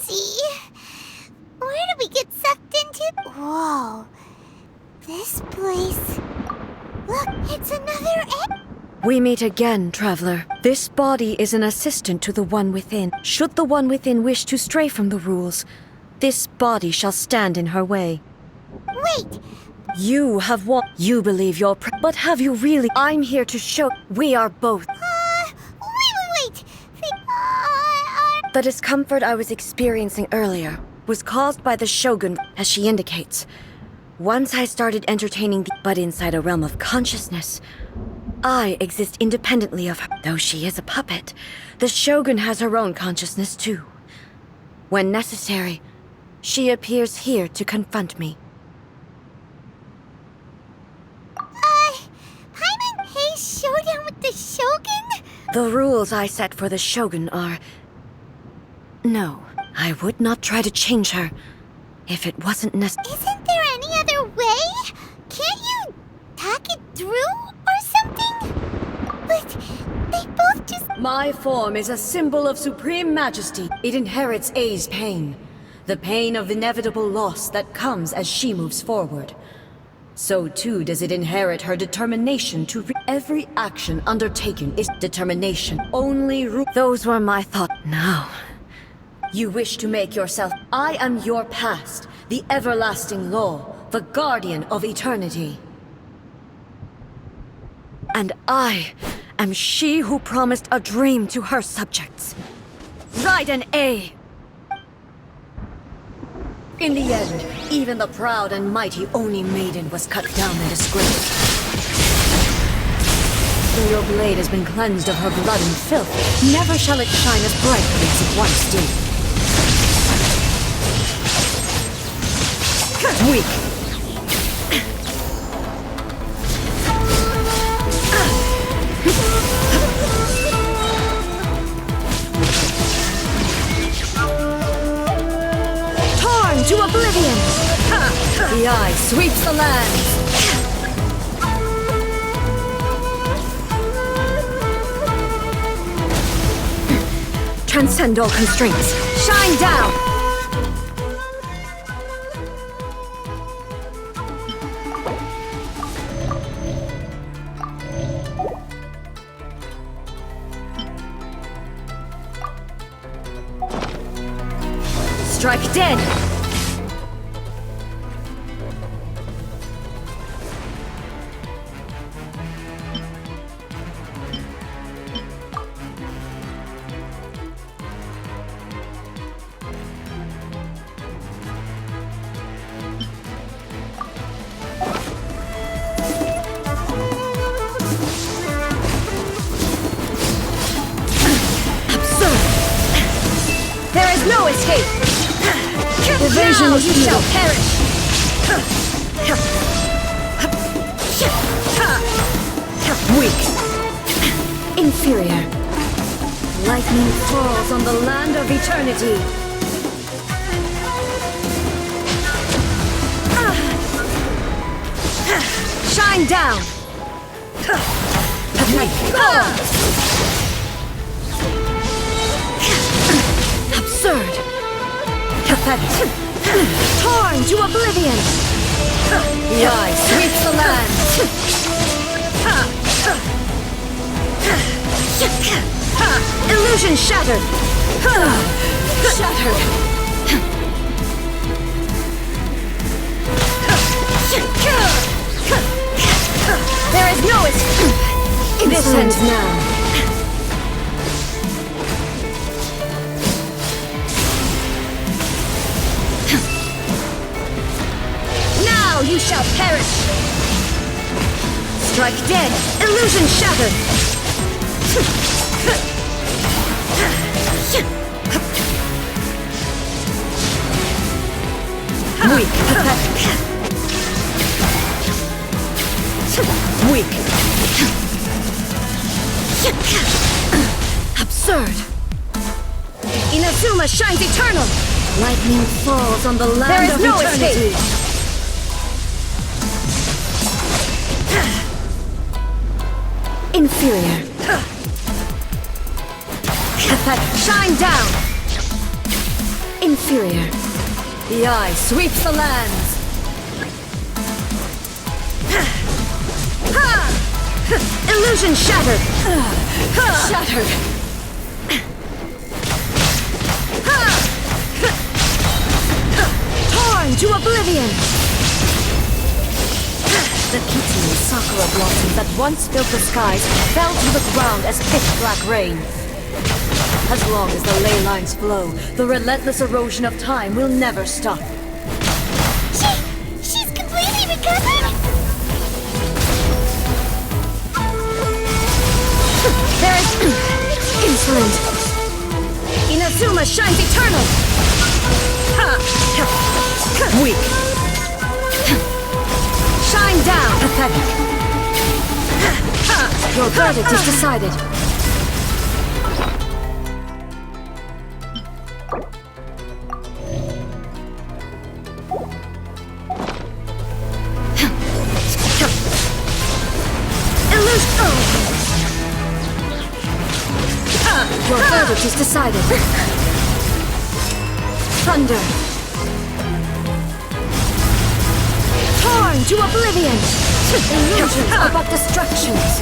dizzy. Where did we get sucked into? Whoa. This place... Look, it's another egg. We meet again, traveler. This body is an assistant to the One Within. Should the One Within wish to stray from the rules, this body shall stand in her way. Wait! You have won. You believe you're but have you really? I'm here to show we are both. Wait! The discomfort I was experiencing earlier was caused by the Shogun, as she indicates. Once I started entertaining but inside a realm of consciousness, I exist independently of her. Though she is a puppet, the Shogun has her own consciousness too. When necessary, she appears here to confront me. Paimon Hei's showdown with the Shogun? The rules I set for the Shogun are... No, I would not try to change her if it wasn't necessary. Isn't there any other way? Can't you talk it through or something? But they both just... My form is a symbol of supreme majesty. It inherits A's pain. The pain of inevitable loss that comes as she moves forward. So too does it inherit her determination to every action undertaken is determination. Only those were my thoughts. Now, you wish to make yourself... I am your past, the everlasting law, the guardian of eternity. And I am she who promised a dream to her subjects. Raiden A. In the end, even the proud and mighty Oni Maiden was cut down and disgraced. Though your blade has been cleansed of her blood and filth, never shall it shine as brightly as it once did. Weak. Torn to oblivion! The eye sweeps the land! Transcend all constraints! Shine down! Strike dead! Absurd! There is no escape! Evasion now you shall perish! Weak. Inferior. Lightning falls on the land of eternity. Shine down! Absurd! Pathetic! Torn to oblivion! The eye sweeps the land! Illusion shattered! Shattered! There is no escape! This ends now! You shall perish! Strike dead! Illusion shattered! Weak, pathetic! Weak! Absurd! Inazuma shines eternal! Lightning falls on the land of eternity! There is no escape! Inferior. Pathetic. Shine down! Inferior. The eye sweeps the lands. Illusion shattered. Shattered. Torn to oblivion. The Kitsu and Sakura blossoms that once filled the skies fell to the ground as pitch-black rain. As long as the ley lines flow, the relentless erosion of time will never stop. She's completely recovered? There is... insolent. Inazuma shines eternal! Weak. Shine down, pathetic. Your verdict is decided. Your verdict is decided. Thunder. Torn to oblivion. Illusions are but distractions.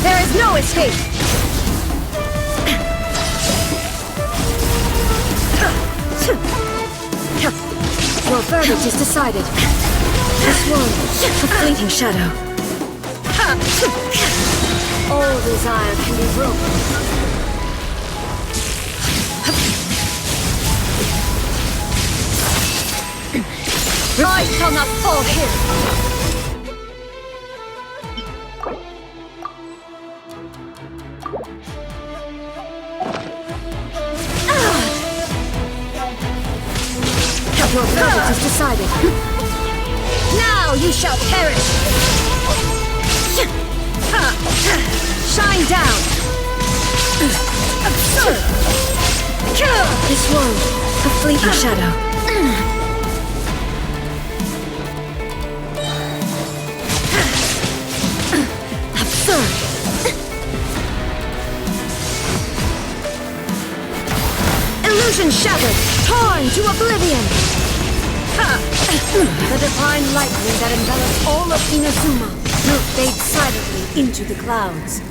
There is no escape. Your verdict is decided. This one, a fleeting shadow. All desire can be broken. I shall not fall here. Your verdict is decided. Now you shall perish! Shine down! Absurd! This one, a fleeting shadow. Absurd! Illusion shattered, torn to oblivion! The divine lightning that envelops all of Inazuma will fade silently into the clouds.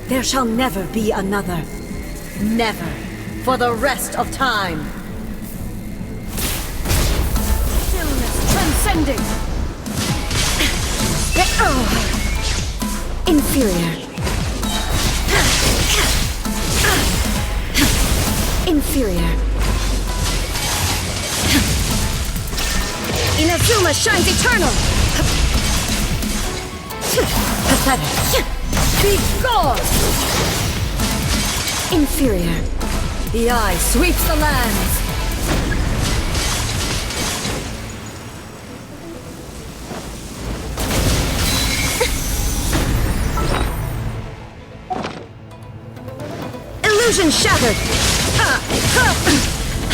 There shall never be another. Never. For the rest of time. Stillness transcending. Inferior. Inferior. Inazuma shines eternal! Pathetic. Be gone! Inferior. The eye sweeps the lands. Illusion shattered!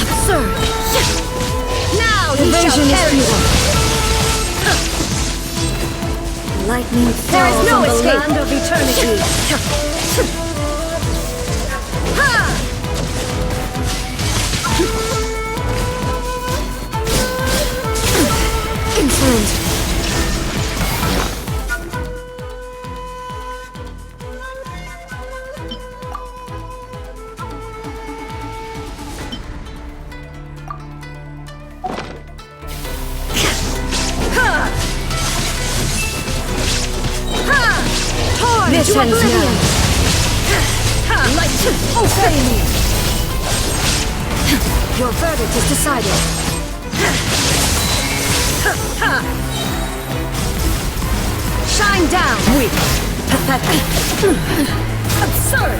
Absurd! Now you shall perish! Lightning falls on the land of eternity! Insolent! This ends now. Light, obey me! Your verdict is decided. Shine down! Weak. Pathetic. Absurd!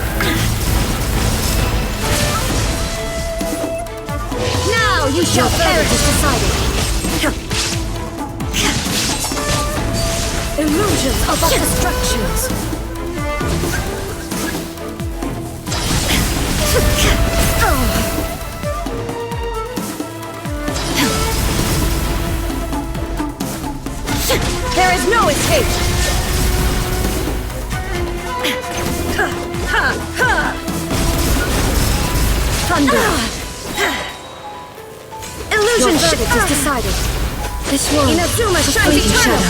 Now you shall perish! Is decided. Illusions are but distractions. There is no escape! Thunder! Illusion verdict is decided. This world Inazuma shines eternal!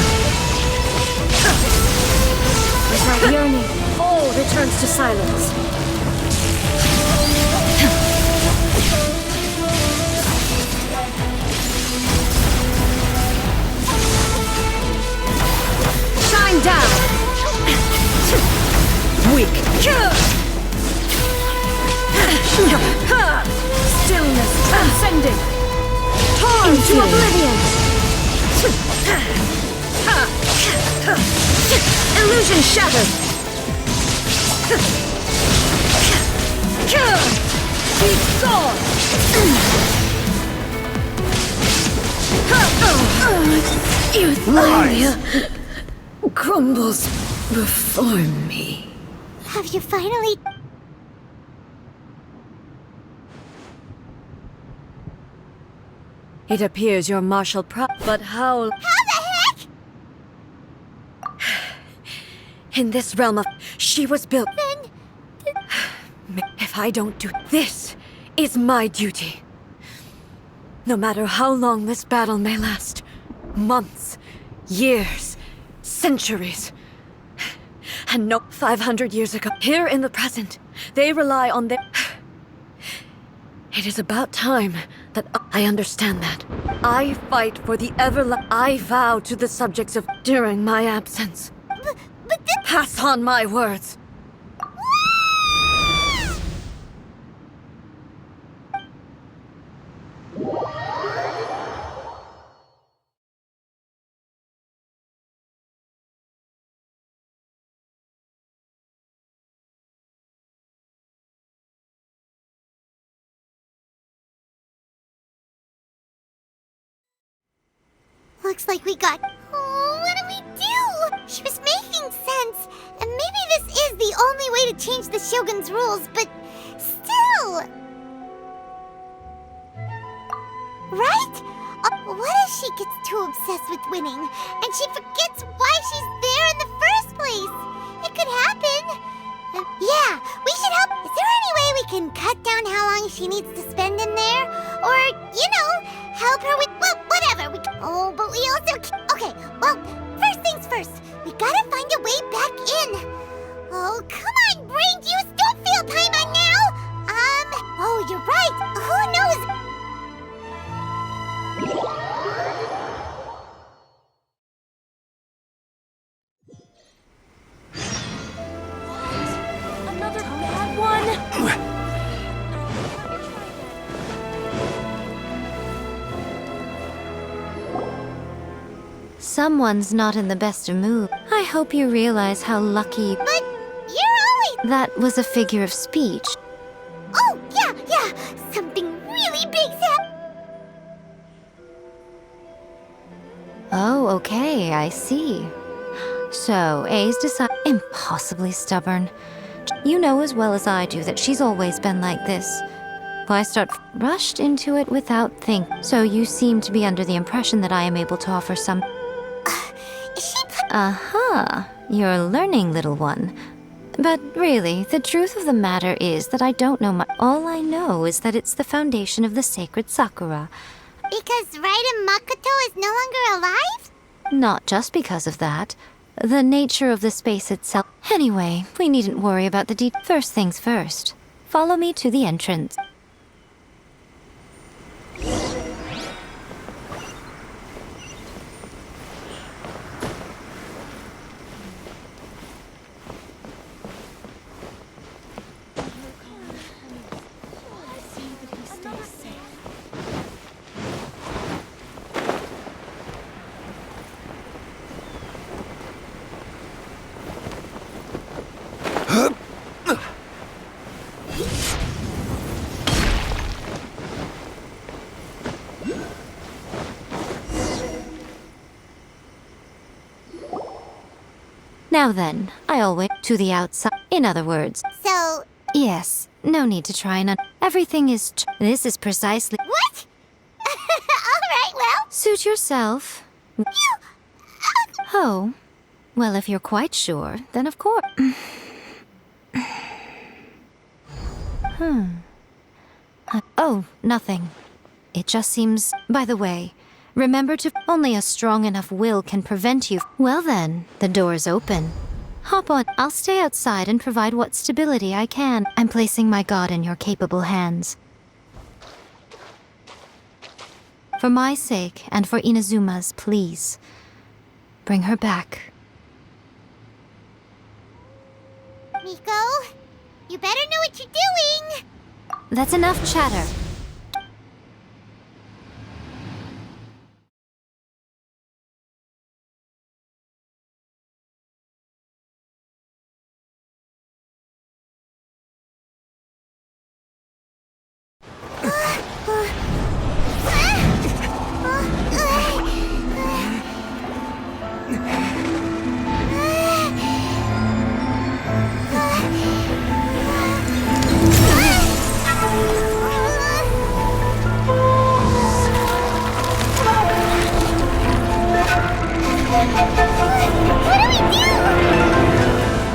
Without yearning, all returns to silence. Shine down! Weak! Stillness transcending! Torn to oblivion! Illusion shattered! Be gone! Euthymia crumbles before me. Have you finally... It appears your martial but how... How the heck? In this realm of... She was built... Then... If I don't do... This is my duty. No matter how long this battle may last. Months, years, centuries. And no, 500 years ago, here in the present, they rely on their... It is about time that I understand that. I fight for the I vow to the subjects of during my absence. But then... Pass on my words. Looks like we got... Oh, what do we do? She was making sense. And maybe this is the only way to change the Shogun's rules, but still... Right? What if she gets too obsessed with winning, and she forgets why she's there in the first place? It could happen. Yeah, we should help. Is there any way we can cut down how long she needs to spend in there? Or, you know, help her with, well, whatever. Oh, but we also... Okay, well, first things first. We gotta find a way back in. Oh, come on, brain juice. Don't feel time on now. Oh, you're right. Who knows? Another bad one? Someone's not in the best of mood. I hope you realize how lucky... But you're always... That was a figure of speech. Oh, yeah. Something really big's happening. Oh, okay, I see. So, A's decided... Impossibly stubborn. You know as well as I do that she's always been like this. Why start... Rushed into it without think. So you seem to be under the impression that I am able to offer some... Aha, you're learning, little one. But really, the truth of the matter is that I don't know much. All I know is that it's the foundation of the sacred Sakura. Because Raiden Makoto is no longer alive? Not just because of that. The nature of the space itself. Anyway, we needn't worry about the First things first. Follow me to the entrance. Now then, I always to the outside. In other words, So... yes, no need to try and everything is this is precisely What? Alright, well... suit yourself. You... Oh, well, if you're quite sure, then of course. Oh, nothing. It just seems. By the way, remember to. Only a strong enough will can prevent you. Well then, the door's open. Hop on. I'll stay outside and provide what stability I can. I'm placing my god in your capable hands. For my sake, and for Inazuma's, please. Bring her back. Miko, you better know what you're doing! That's enough chatter.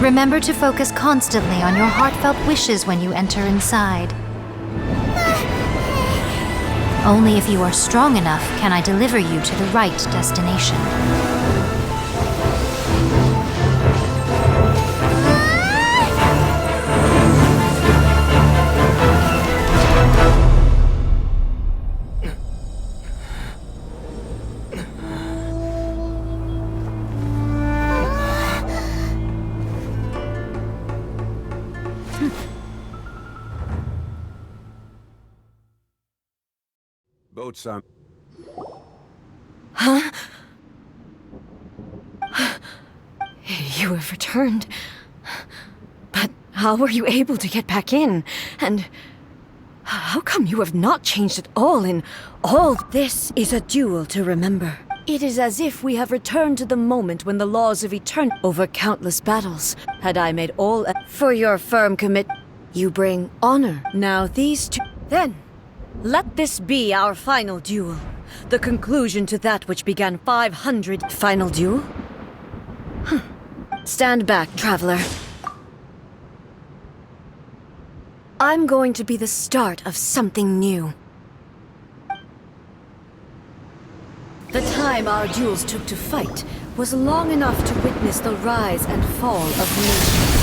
Remember to focus constantly on your heartfelt wishes when you enter inside. Only if you are strong enough can I deliver you to the right destination. Boat-san. Huh? You have returned. But how were you able to get back in? And how come you have not changed at all in all? This is a duel to remember. It is as if we have returned to the moment when the laws of eternity over countless battles. Had I made all for your firm you bring honor. Now these two. Then, let this be our final duel. The conclusion to that which began 500. Final duel? Stand back, traveler. I'm going to be the start of something new. The time our duels took to fight was long enough to witness the rise and fall of nations.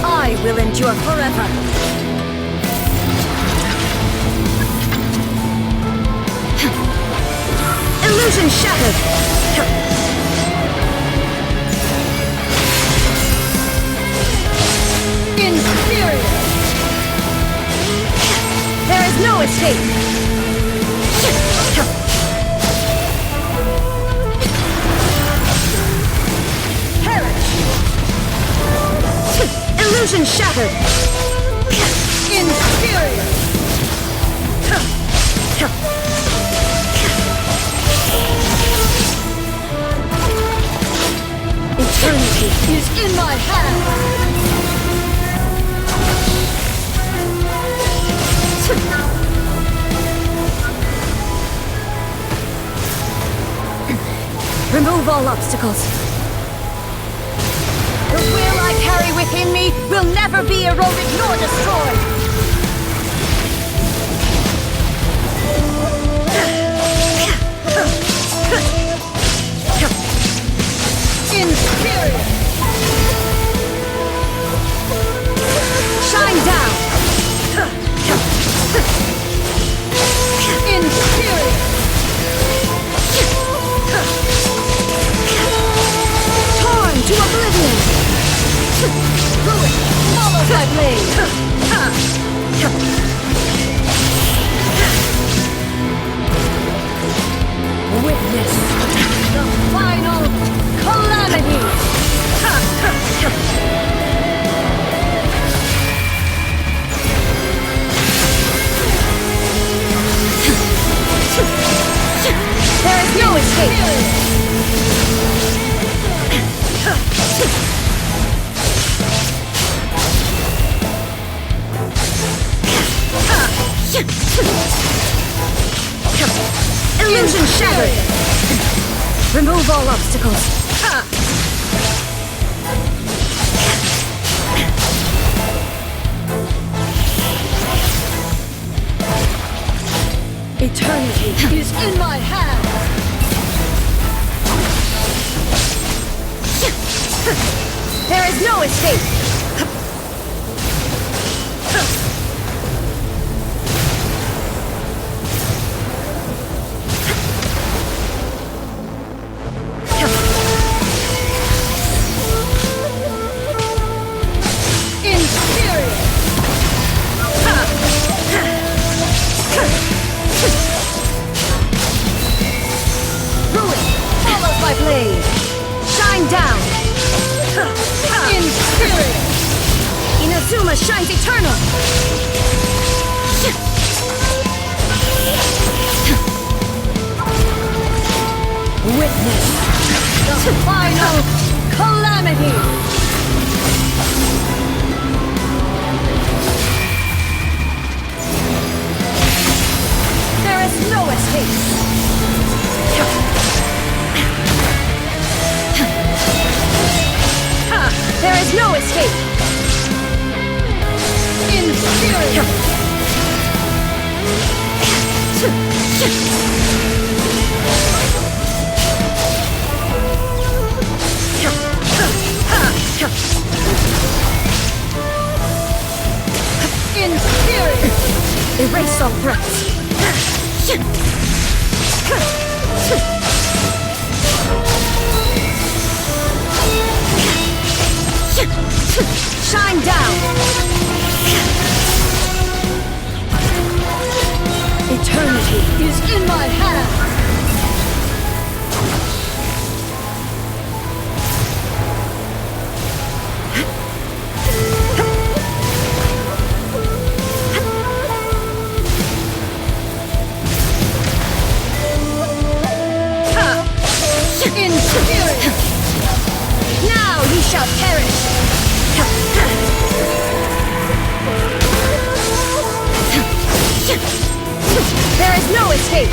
I will endure forever. Illusion shattered. Inferior. There is no escape. Illusion shattered! Inferior! Eternity is in my hand! Remove all obstacles. The will I carry within me will never be eroded nor destroyed! Inferior! Shine down! escape! Illusion shattered! Remove all obstacles. Eternity is in my hands! There is no escape! Inazuma shines eternal! Witness the final calamity! There is no escape! There is no escape! Inferior! Inferior! Erase all threats! Shine down! Eternity is in my hands! Inferior! Now you shall perish! There is no escape!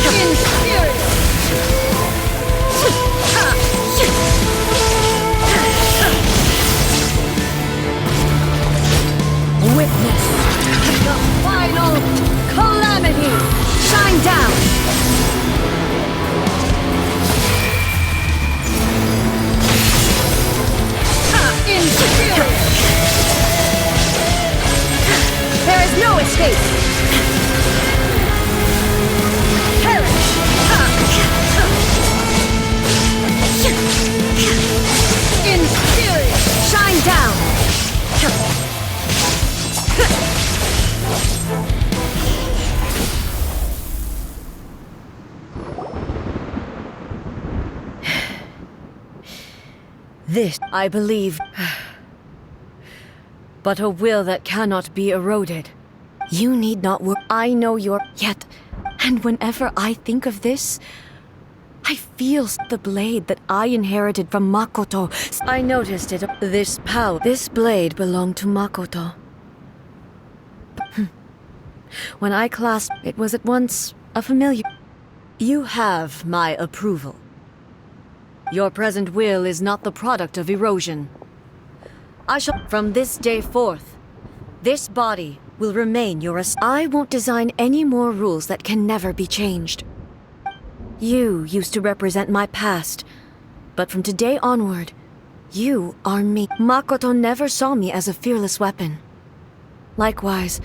Inferior! Witness the final calamity! Shine down! Inferior! There is no escape! Perish! Inferior! Shine down! This, I believe, but a will that cannot be eroded. You need not worry. I know your yet, and whenever I think of this, I feel the blade that I inherited from Makoto. I noticed it. This blade belonged to Makoto. When I clasped it, was at once a familiar. You have my approval. Your present will is not the product of erosion. I shall, from this day forth, this body will remain I won't design any more rules that can never be changed. You used to represent my past, but from today onward, you are me. Makoto never saw me as a fearless weapon. Likewise,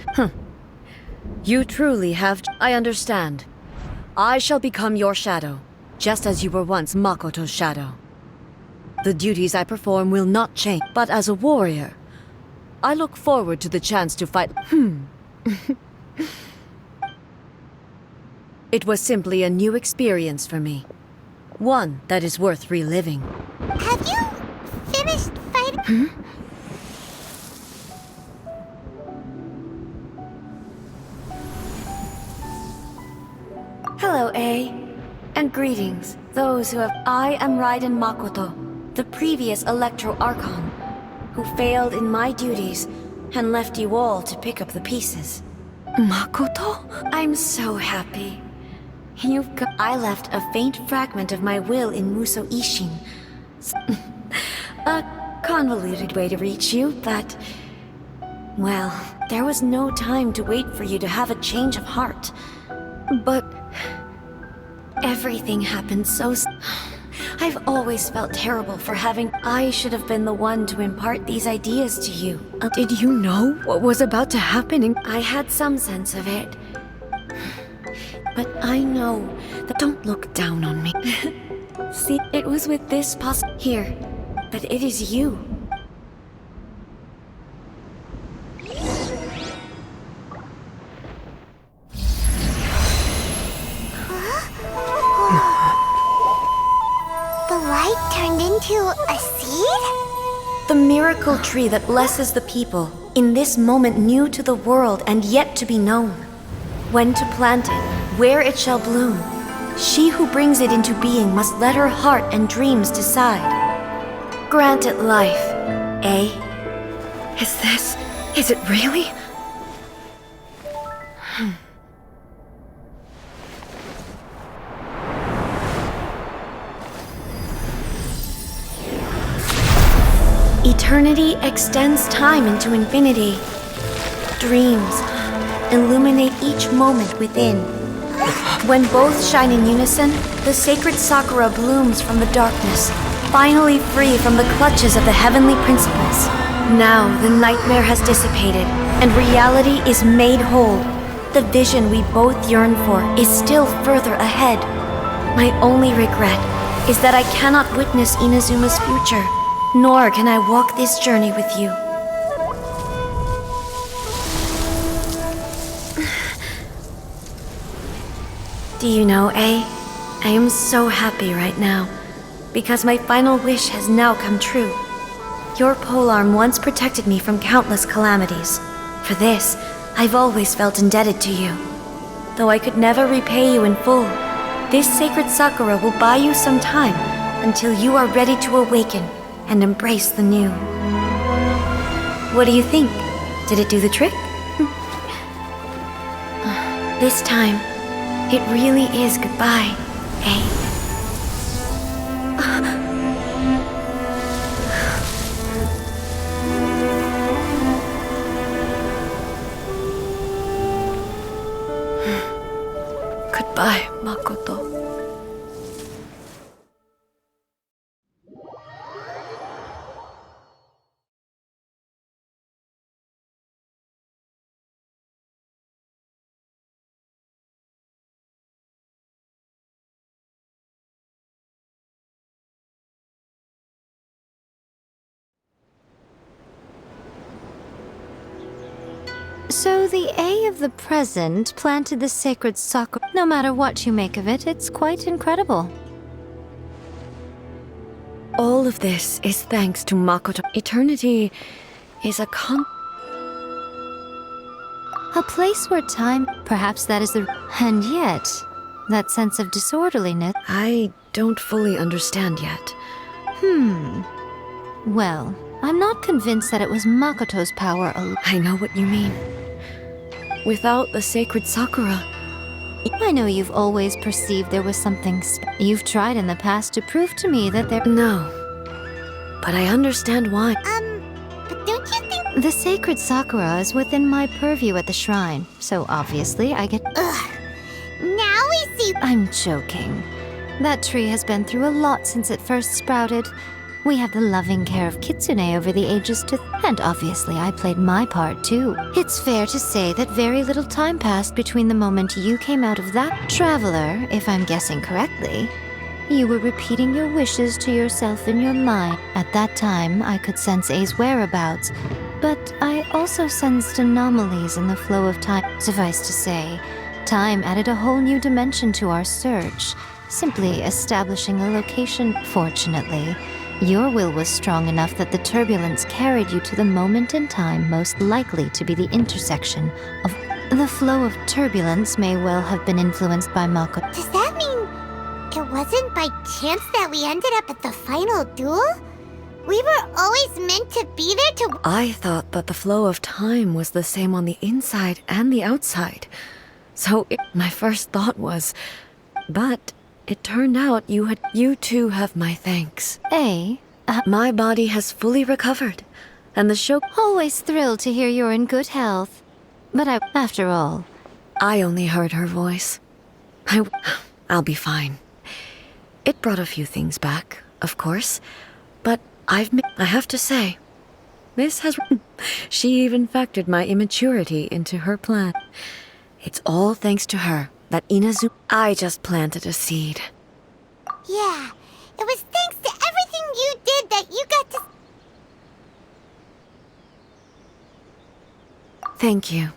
you truly have. I understand. I shall become your shadow, just as you were once Makoto's shadow. The duties I perform will not change, but as a warrior, I look forward to the chance to fight. It was simply a new experience for me. One that is worth reliving. Have you finished fighting? Hello, A. And greetings, those who have... I am Raiden Makoto, the previous Electro Archon, who failed in my duties and left you all to pick up the pieces. Makoto? I'm so happy. You've got... I left a faint fragment of my will in Muso Ishin. A convoluted way to reach you, but... well, there was no time to wait for you to have a change of heart. But... everything happened so... I've always felt terrible for having... I should have been the one to impart these ideas to you. Did you know what was about to happen? I had some sense of it. But I know that... Don't look down on me. See, it was with this here, but it is you. The light turned into a seed? The miracle tree that blesses the people, in this moment new to the world and yet to be known. When to plant it, where it shall bloom. She who brings it into being must let her heart and dreams decide. Grant it life, eh? Is it really? Eternity extends time into infinity. Dreams illuminate each moment within. When both shine in unison, the sacred Sakura blooms from the darkness, finally free from the clutches of the heavenly principles. Now the nightmare has dissipated, and reality is made whole. The vision we both yearn for is still further ahead. My only regret is that I cannot witness Inazuma's future, nor can I walk this journey with you. Do you know, I am so happy right now, because my final wish has now come true. Your polearm once protected me from countless calamities. For this, I've always felt indebted to you. Though I could never repay you in full, this sacred Sakura will buy you some time until you are ready to awaken and embrace the new. What do you think? Did it do the trick? This time, it really is goodbye, eh? Goodbye, Makoto. So the A of the present planted the sacred Sakura. No matter what you make of it, it's quite incredible. All of this is thanks to Makoto. Eternity is a A place where time, perhaps that is the... And yet, that sense of disorderliness... I don't fully understand yet. Well, I'm not convinced that it was Makoto's power alone. I know what you mean. Without the sacred Sakura... I know you've always perceived there was something you've tried in the past to prove to me that there... No. But I understand why. But don't you think... The sacred Sakura is within my purview at the shrine, so obviously I get... Ugh. Now we see... I'm joking. That tree has been through a lot since it first sprouted. We have the loving care of Kitsune over the ages and obviously I played my part too. It's fair to say that very little time passed between the moment you came out of that traveler, if I'm guessing correctly. You were repeating your wishes to yourself in your mind. At that time, I could sense A's whereabouts, but I also sensed anomalies in the flow of time. Suffice to say, time added a whole new dimension to our search, simply establishing a location. Fortunately, your will was strong enough that the turbulence carried you to the moment in time most likely to be the intersection of... The flow of turbulence may well have been influenced by Mako. Does that mean wasn't by chance that we ended up at the final duel? We were always meant to be there to... I thought that the flow of time was the same on the inside and the outside. So my first thought was... But it turned out you two have my thanks. My body has fully recovered, and the show... Always thrilled to hear you're in good health. But after all... I only heard her voice. I'll be fine. It brought a few things back, of course, but I have to say, this has... She even factored my immaturity into her plan. It's all thanks to her that Inazu... I just planted a seed. Yeah, it was thanks to everything you did that you got to... Thank you.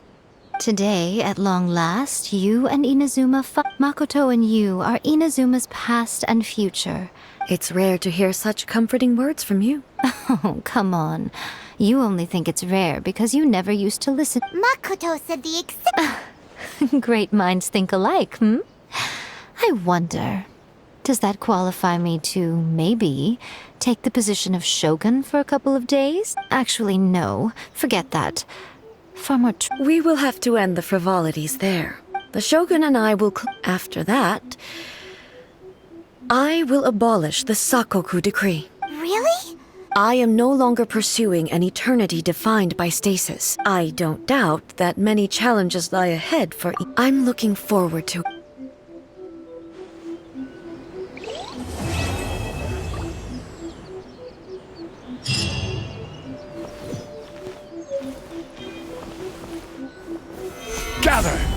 Today, at long last, you and Inazuma Makoto and you are Inazuma's past and future. It's rare to hear such comforting words from you. Oh, come on. You only think it's rare because you never used to listen. Makoto said the Great minds think alike, hmm? I wonder, does that qualify me to, maybe, take the position of Shogun for a couple of days? Actually, no. Forget that. Far more We will have to end the frivolities there. The Shogun and I will... After that, I will abolish the Sakoku decree. Really? I am no longer pursuing an eternity defined by stasis. I don't doubt that many challenges lie ahead for... I'm looking forward to... Gather!